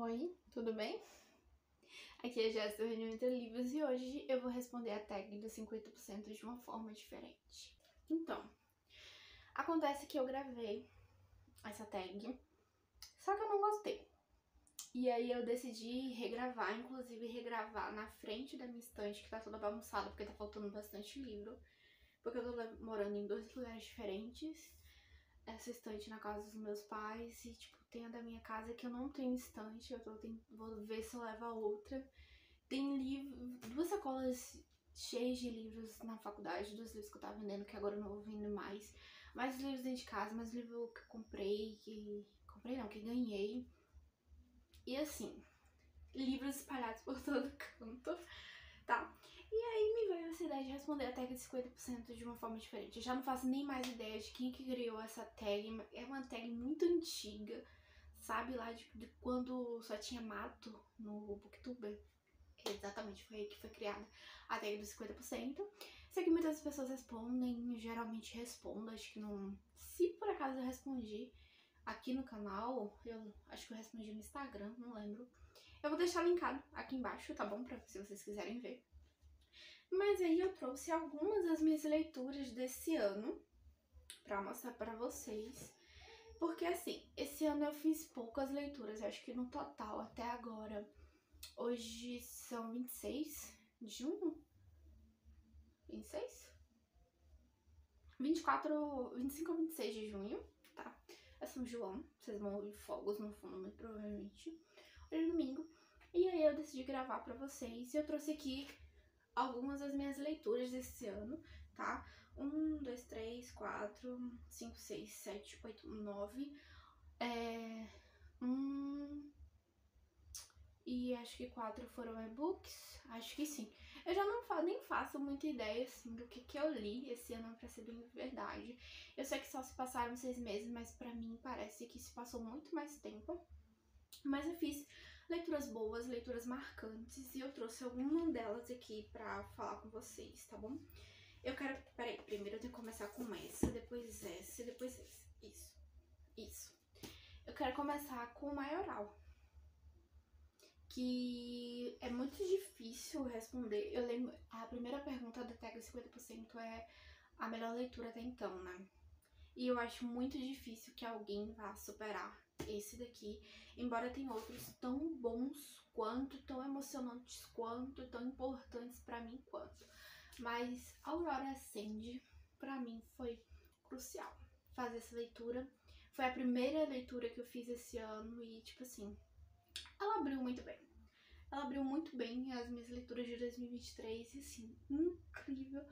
Oi, tudo bem? Aqui é a Jéssica do Reunião Entre Livros e hoje eu vou responder a tag dos 50% de uma forma diferente. Então, acontece que eu gravei essa tag, só que eu não gostei. E aí eu decidi regravar, inclusive regravar na frente da minha estante, que tá toda bagunçada porque tá faltando bastante livro. Porque eu tô morando em 2 lugares diferentes. Essa estante na casa dos meus pais e, tipo, tem a da minha casa que eu não tenho estante, vou ver se eu levo a outra. Tem 2 sacolas cheias de livros na faculdade, dos livros que eu tava vendendo, que agora eu não vou vender mais. Mais livros dentro de casa, mais livros que eu comprei, que ganhei. E assim, livros espalhados por todo canto, tá? E aí me veio essa ideia de responder a tag de 50% de uma forma diferente. Eu já não faço nem mais ideia de quem que criou essa tag. É uma tag muito antiga, sabe? Lá de quando só tinha mato no Booktuber. Exatamente, foi aí que foi criada a tag dos 50%. Sei que muitas pessoas respondem, geralmente respondo, acho que não... Se por acaso eu respondi aqui no canal, eu acho que eu respondi no Instagram, não lembro. Eu vou deixar linkado aqui embaixo, tá bom? Se vocês quiserem ver. Mas aí eu trouxe algumas das minhas leituras desse ano pra mostrar pra vocês. Porque assim, esse ano eu fiz poucas leituras, acho que no total até agora, hoje são 26 de junho? 26? 25 ou 26 de junho, tá? É São João, vocês vão ouvir fogos no fundo, muito provavelmente. Hoje é domingo. E aí eu decidi gravar pra vocês e eu trouxe aqui algumas das minhas leituras desse ano, tá? 1, 2, 3, 4, 5, 6, 7, 8, 9. E acho que 4 foram e-books, acho que sim. Eu já nem faço muita ideia, assim, do que eu li esse ano, pra ser bem verdade. Eu sei que só se passaram 6 meses, mas pra mim parece que se passou muito mais tempo. Mas eu fiz leituras boas, leituras marcantes, e eu trouxe algumas delas aqui pra falar com vocês, tá bom? Eu quero... Peraí, primeiro eu tenho que começar com essa, depois essa, depois essa. Isso. Eu quero começar com o Maioral, que é muito difícil responder. Eu lembro, a primeira pergunta da tag 50% é a melhor leitura até então, né? E eu acho muito difícil que alguém vá superar esse daqui, embora tenha outros tão bons quanto, tão emocionantes quanto, tão importantes pra mim quanto. Mas Aurora Ascende, pra mim, foi crucial fazer essa leitura. Foi a primeira leitura que eu fiz esse ano e, tipo assim, ela abriu muito bem. Ela abriu muito bem as minhas leituras de 2023 e, assim, incrível,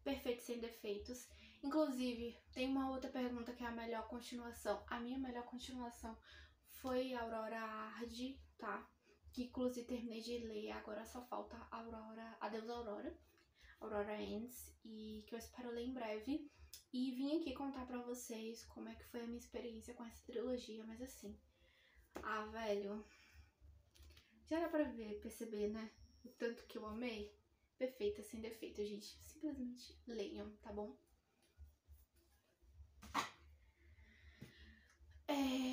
perfeito, sem defeitos. Inclusive, tem uma outra pergunta que é a melhor continuação. A minha melhor continuação foi Aurora Arde, tá? Que inclusive terminei de ler, agora só falta Aurora, Adeus Aurora, Aurora Ends, e que eu espero ler em breve. E vim aqui contar pra vocês como é que foi a minha experiência com essa trilogia, mas assim, velho, já dá pra perceber, né? O tanto que eu amei. Perfeita, sem defeito, gente. Simplesmente leiam, tá bom?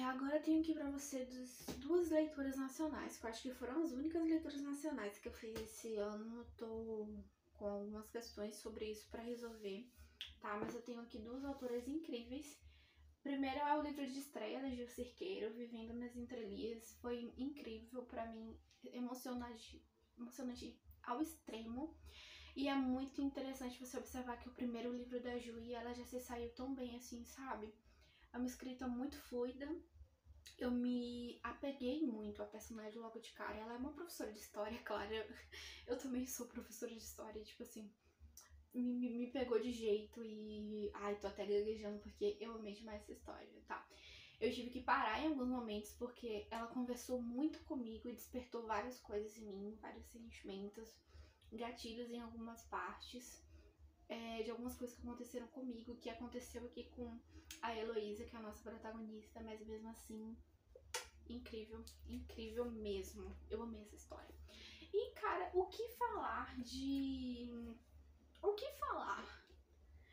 Agora eu tenho aqui pra vocês 2 leituras nacionais, que eu acho que foram as únicas leituras nacionais que eu fiz esse ano. Eu tô com algumas questões sobre isso pra resolver, tá? Mas eu tenho aqui 2 autoras incríveis. Primeiro é o livro de estreia da Gil Cirqueiro, Vivendo nas Entrelinhas. Foi incrível pra mim, emocionante ao extremo. E é muito interessante você observar que o primeiro livro da Ju, ela já se saiu tão bem assim, sabe? É uma escrita muito fluida. Eu me apeguei muito à personagem logo de cara. Ela é uma professora de história, claro. Eu também sou professora de história, tipo assim, me pegou de jeito e... Ai, tô até gaguejando porque eu amei demais essa história, tá? Eu tive que parar em alguns momentos porque ela conversou muito comigo e despertou várias coisas em mim, vários sentimentos, gatilhos em algumas partes, de algumas coisas que aconteceram comigo, que aconteceu aqui com a Heloísa, que é a nossa protagonista, mas mesmo assim, incrível, incrível mesmo. Eu amei essa história. E, cara, o que falar de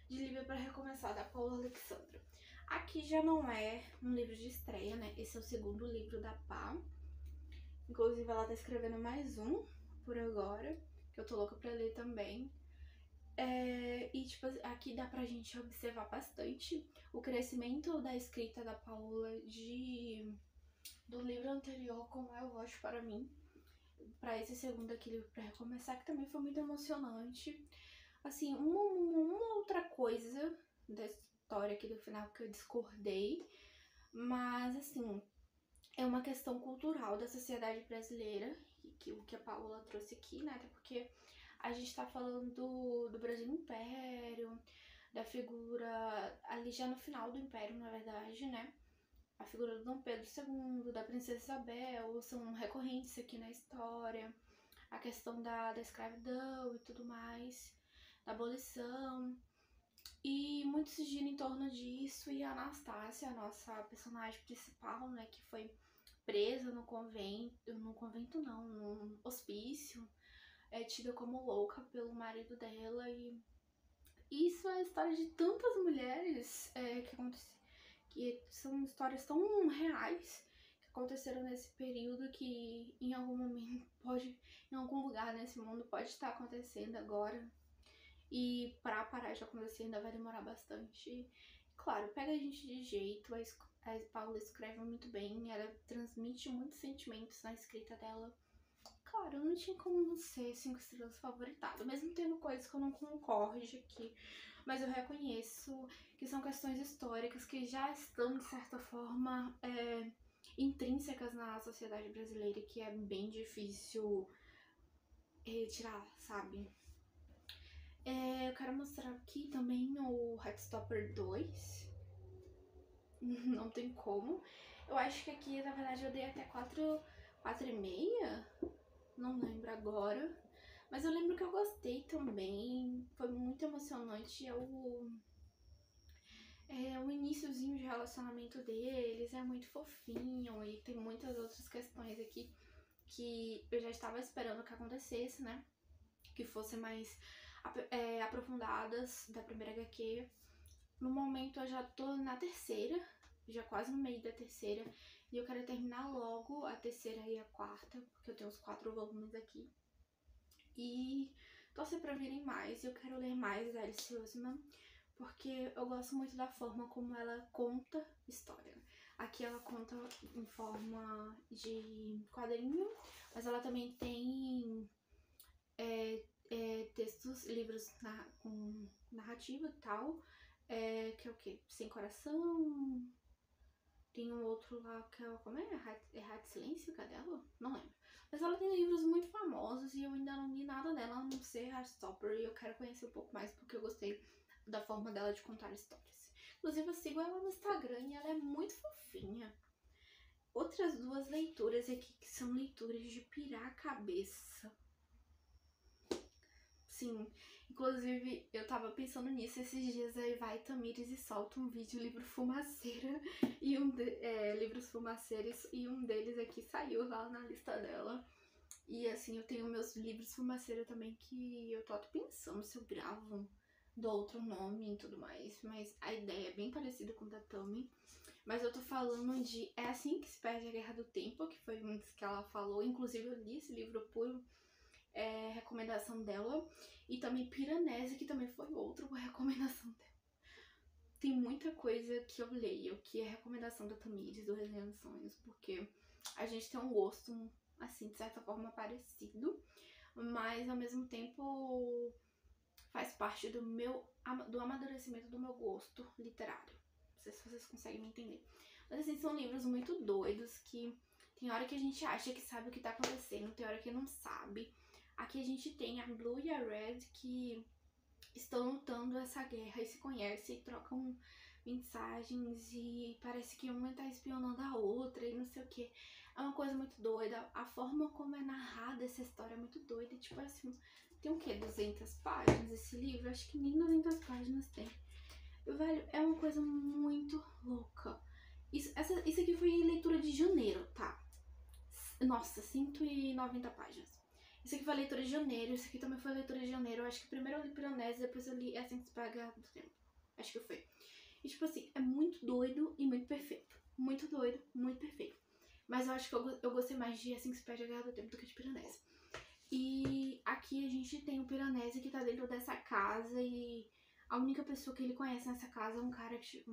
Livro para Recomeçar, da Paula Alexandra? Aqui já não é um livro de estreia, né? Esse é o segundo livro da Pá. Inclusive, ela tá escrevendo mais um por agora, que eu tô louca pra ler também. E, tipo, aqui dá pra gente observar bastante o crescimento da escrita da Paula do livro anterior, Como é o Voz para Mim, pra esse segundo aqui, livro Pra Recomeçar, que também foi muito emocionante. Assim, uma outra coisa da história aqui do final que eu discordei, mas, assim, é uma questão cultural da sociedade brasileira, o que a Paula trouxe aqui, né? Até porque a gente tá falando do Brasil Império, da figura ali já no final do Império, na verdade, né? A figura do Dom Pedro II, da Princesa Isabel, são recorrentes aqui na história. A questão da escravidão e tudo mais, da abolição. E muito se gira em torno disso. E a Anastácia, a nossa personagem principal, né, que foi presa no convento não, num hospício, é tida como louca pelo marido dela. E isso é a história de tantas mulheres que são histórias tão reais que aconteceram nesse período, que em algum momento em algum lugar nesse mundo pode estar acontecendo agora. E pra parar de acontecer ainda vai demorar bastante. Claro, pega a gente de jeito, a Paula escreve muito bem, ela transmite muitos sentimentos na escrita dela. Claro, não tinha como não ser 5 estrelas favoritado, mesmo tendo coisas que eu não concorde aqui. Mas eu reconheço que são questões históricas que já estão, de certa forma, intrínsecas na sociedade brasileira, que é bem difícil retirar, sabe? Eu quero mostrar aqui também o Heartstopper 2. Não tem como. Eu acho que aqui, na verdade, eu dei até 4,5. Não lembro agora. Mas eu lembro que eu gostei também. Foi muito emocionante. O iniciozinho de relacionamento deles é muito fofinho. E tem muitas outras questões aqui que eu já estava esperando que acontecesse, né? Que fossem mais aprofundadas da primeira HQ. No momento eu já tô na terceira, já quase no meio da terceira, e eu quero terminar logo a terceira e a quarta, porque eu tenho os 4 volumes aqui. E torcer pra virem mais, eu quero ler mais da Alice Oseman, porque eu gosto muito da forma como ela conta história. Aqui ela conta em forma de quadrinho, mas ela também tem textos, livros com narrativa e tal, que é o quê? Sem Coração. Tem um outro lá que é, como é? Rádio Silêncio, cadê ela? Não lembro. Mas ela tem livros muito famosos e eu ainda não li nada dela, a não ser Heartstopper, e eu quero conhecer um pouco mais porque eu gostei da forma dela de contar histórias. Inclusive eu sigo ela no Instagram e ela é muito fofinha. Outras 2 leituras aqui que são leituras de pirar a cabeça. Sim, inclusive eu tava pensando nisso esses dias, aí vai Tamires e solta um vídeo livro fumaceira e livros fumaceiros, e um deles aqui saiu lá na lista dela. E assim, eu tenho meus livros fumaceira também, que eu tô pensando se eu gravo, dou outro nome e tudo mais, mas a ideia é bem parecida com o da Tami. Mas eu tô falando de É Assim que se Perde a Guerra do Tempo, que foi um dos que ela falou. Inclusive eu li esse livro por recomendação dela. E também Piranesi, que também foi outro por recomendação dela. Tem muita coisa que eu leio que é recomendação da Tamires, do Resenhando Sonhos, porque a gente tem um gosto, assim, de certa forma parecido, mas ao mesmo tempo faz parte do amadurecimento do meu gosto literário. Não sei se vocês conseguem me entender. Mas assim, são livros muito doidos que tem hora que a gente acha que sabe o que tá acontecendo, tem hora que não sabe. Aqui a gente tem a Blue e a Red que estão lutando essa guerra e se conhecem e trocam mensagens e parece que uma tá espionando a outra e não sei o que. É uma coisa muito doida. A forma como é narrada essa história é muito doida. Tipo assim, tem o quê? 200 páginas esse livro? Acho que nem 200 páginas tem. Velho, é uma coisa muito louca. Isso aqui foi leitura de janeiro, tá? Nossa, 190 páginas. Isso aqui foi leitura de janeiro, isso aqui também foi leitura de janeiro. Eu acho que primeiro eu li Piranesi, depois eu li É Assim que se Perde a Guerra do Tempo. Acho que foi. E tipo assim, é muito doido e muito perfeito. Muito doido, muito perfeito. Mas eu acho que eu gostei mais de Assim que se perde a Guerra do Tempo do que de Piranesi. E aqui a gente tem o Piranesi que tá dentro dessa casa e a única pessoa que ele conhece nessa casa é um cara que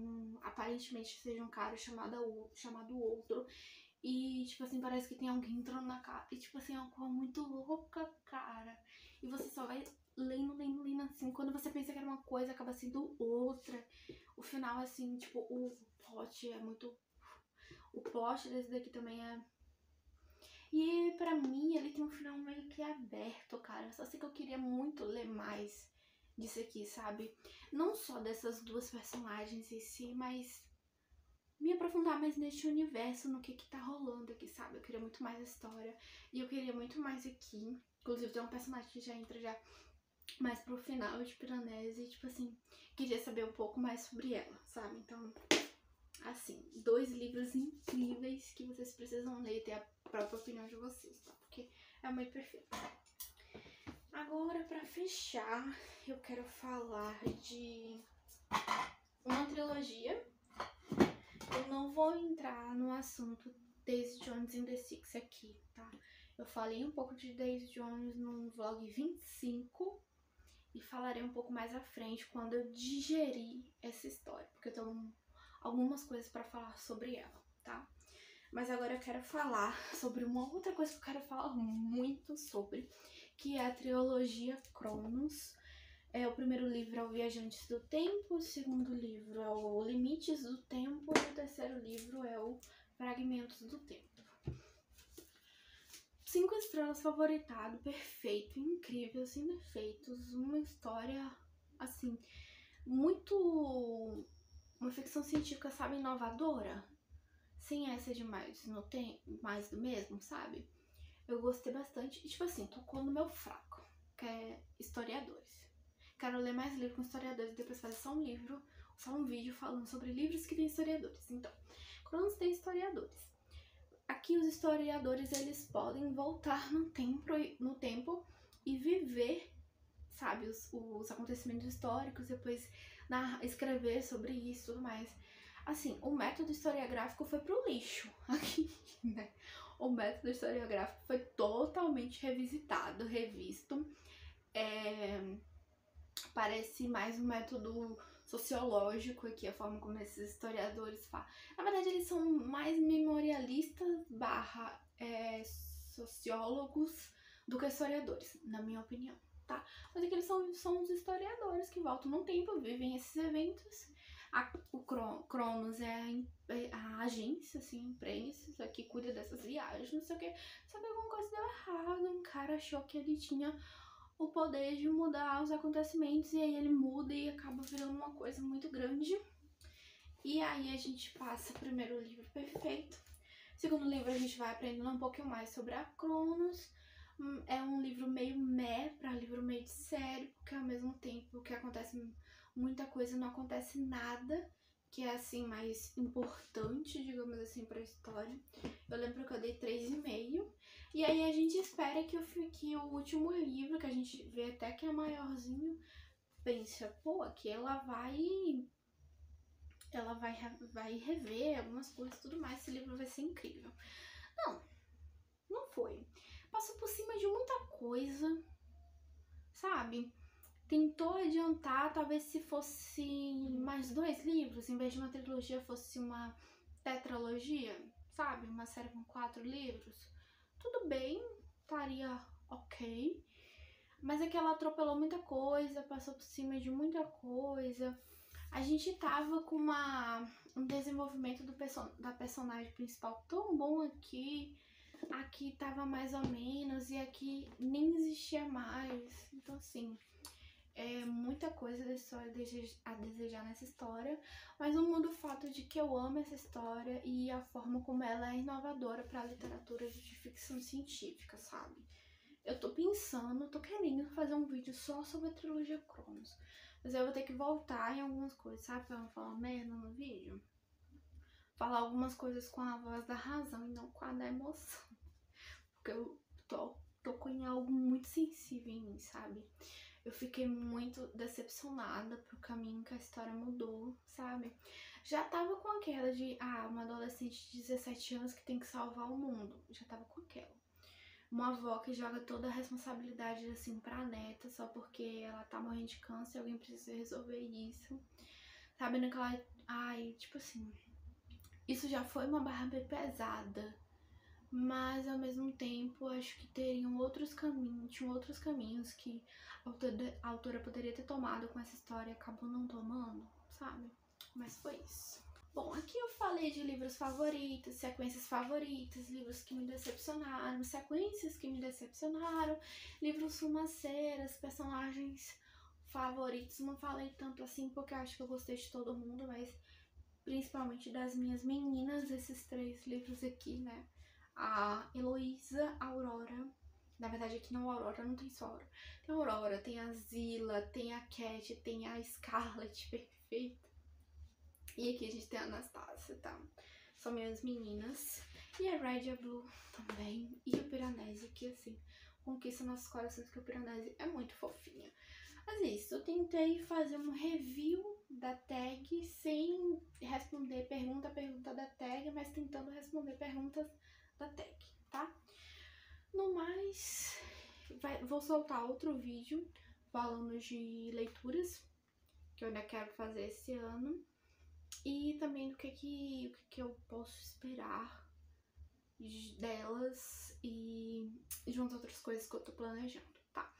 aparentemente seja um cara chamado Outro. E, tipo assim, parece que tem alguém entrando na casa. E, tipo assim, é uma coisa muito louca, cara. E você só vai lendo, assim. Quando você pensa que era uma coisa, acaba sendo outra. O final, assim, tipo, o plot é muito... O plot desse daqui também é... E pra mim, ele tem um final meio que aberto, cara. Só sei que eu queria muito ler mais disso aqui, sabe? Não só dessas duas personagens em si, mas me aprofundar mais neste universo, no que tá rolando aqui, sabe? Eu queria muito mais a história. E eu queria muito mais aqui. Inclusive tem um personagem que já entra já mais pro final de Piranesi. E tipo assim, queria saber um pouco mais sobre ela, sabe? Então, assim, 2 livros incríveis que vocês precisam ler e ter a própria opinião de vocês, tá? Porque é muito perfeito. Agora, pra fechar, eu quero falar de uma trilogia. Eu não vou entrar no assunto Daisy Jones and the Six aqui, tá? Eu falei um pouco de Daisy Jones no vlog 25 e falarei um pouco mais à frente quando eu digerir essa história, porque eu tenho algumas coisas pra falar sobre ela, tá? Mas agora eu quero falar sobre uma outra coisa que eu quero falar muito sobre, que é a trilogia Cronos. O primeiro livro é o Viajantes do Tempo, o segundo livro é o Limites do Tempo e o terceiro livro é o Fragmentos do Tempo. 5 estrelas, favoritado, perfeito, incrível, sem defeitos, uma história, assim, muito... uma ficção científica, sabe, inovadora, sem essa de mais do mesmo, sabe? Eu gostei bastante e, tipo assim, tocou no meu fraco, que é historiadores. Quero ler mais livros com historiadores, depois fazer só um vídeo falando sobre livros que tem historiadores. Então, Cronos tem historiadores. Aqui os historiadores, eles podem voltar no tempo e viver, sabe, os acontecimentos históricos, depois escrever sobre isso e tudo mais. Assim, o método historiográfico foi pro lixo aqui, né? O método historiográfico foi totalmente revisitado, revisto. Parece mais um método sociológico aqui, a forma como esses historiadores falam. Na verdade, eles são mais memorialistas / sociólogos do que historiadores, na minha opinião, tá? Mas é que eles são os historiadores que voltam no tempo, vivem esses eventos. O Cronos é a agência, assim, imprensa, que cuida dessas viagens, não sei o que. Só que alguma coisa deu errado, um cara achou que ele tinha o poder de mudar os acontecimentos e aí ele muda e acaba virando uma coisa muito grande. E aí a gente passa o primeiro livro perfeito. Segundo livro a gente vai aprendendo um pouquinho mais sobre a Cronos. É um livro meio pra livro meio de sério, porque ao mesmo tempo que acontece muita coisa, não acontece nada que é assim mais importante, digamos assim, pra história. Eu lembro que eu dei 3,5. E aí a gente espera que o último livro, que a gente vê até que é maiorzinho, pensa, pô, aqui ela vai rever algumas coisas e tudo mais, esse livro vai ser incrível. Não foi. Passou por cima de muita coisa, sabe? Tentou adiantar, talvez se fosse mais 2 livros, em vez de uma trilogia fosse uma tetralogia, sabe? Uma série com 4 livros. Tudo bem, estaria ok. Mas é que ela atropelou muita coisa, passou por cima de muita coisa. A gente tava com um desenvolvimento da personagem principal tão bom aqui. Aqui tava mais ou menos e aqui nem existia mais. Então assim, muita coisa da história a desejar nessa história, mas não muda o fato de que eu amo essa história e a forma como ela é inovadora para a literatura de ficção científica, sabe? Eu tô querendo fazer um vídeo só sobre a trilogia Cronos, mas eu vou ter que voltar em algumas coisas, sabe? Pra não falar merda no vídeo. Falar algumas coisas com a voz da razão e não com a da emoção, porque eu tô em algo muito sensível em mim, sabe? Eu fiquei muito decepcionada pro caminho que a história mudou, sabe? Já tava com aquela de, uma adolescente de 17 anos que tem que salvar o mundo. Já tava com aquela. Uma avó que joga toda a responsabilidade, assim, pra neta, só porque ela tá morrendo de câncer e alguém precisa resolver isso. Sabendo que ela... Ai, tipo assim... Isso já foi uma barra bem pesada. Mas, ao mesmo tempo, acho que teriam outros caminhos... Tinham outros caminhos que a autora poderia ter tomado com essa história e acabou não tomando, sabe? Mas foi isso. Bom, aqui eu falei de livros favoritos, sequências favoritas, livros que me decepcionaram, sequências que me decepcionaram, livros fumaceiras, personagens favoritos. Não falei tanto assim porque eu acho que eu gostei de todo mundo, mas principalmente das minhas meninas, esses 3 livros aqui, né? A Heloísa, a Aurora. Na verdade, aqui não, Aurora não tem só Aurora. Tem a Aurora, tem a Zila, tem a Cat, tem a Scarlet, perfeita. E aqui a gente tem a Anastácia, tá? São minhas meninas. E a Red e a Blue também. E o Piranesi, que assim, conquista nossos corações, porque o Piranesi é muito fofinha. Mas é isso, eu tentei fazer um review da tag sem responder pergunta da tag, mas tentando responder perguntas da tag, tá? No mais, vou soltar outro vídeo falando de leituras que eu ainda quero fazer esse ano. E também do que eu posso esperar delas e de umas outras coisas que eu tô planejando, tá?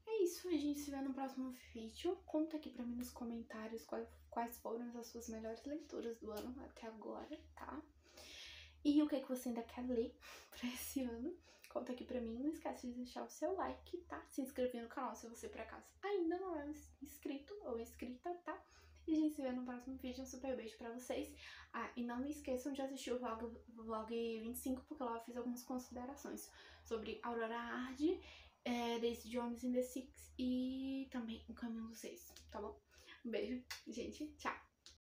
É isso, a gente se vê no próximo vídeo. Conta aqui pra mim nos comentários quais foram as suas melhores leituras do ano até agora, tá? E o que você ainda quer ler pra esse ano. Conta aqui pra mim, não esquece de deixar o seu like, tá? Se inscrever no canal se você por acaso ainda não é inscrito ou inscrita, tá? E a gente se vê no próximo vídeo. Um super beijo pra vocês. E não esqueçam de assistir o vlog 25, porque lá eu fiz algumas considerações sobre Aurora Hardy, Daisy Jones in the Six e também O Caminho dos Seis, tá bom? Um beijo, gente. Tchau!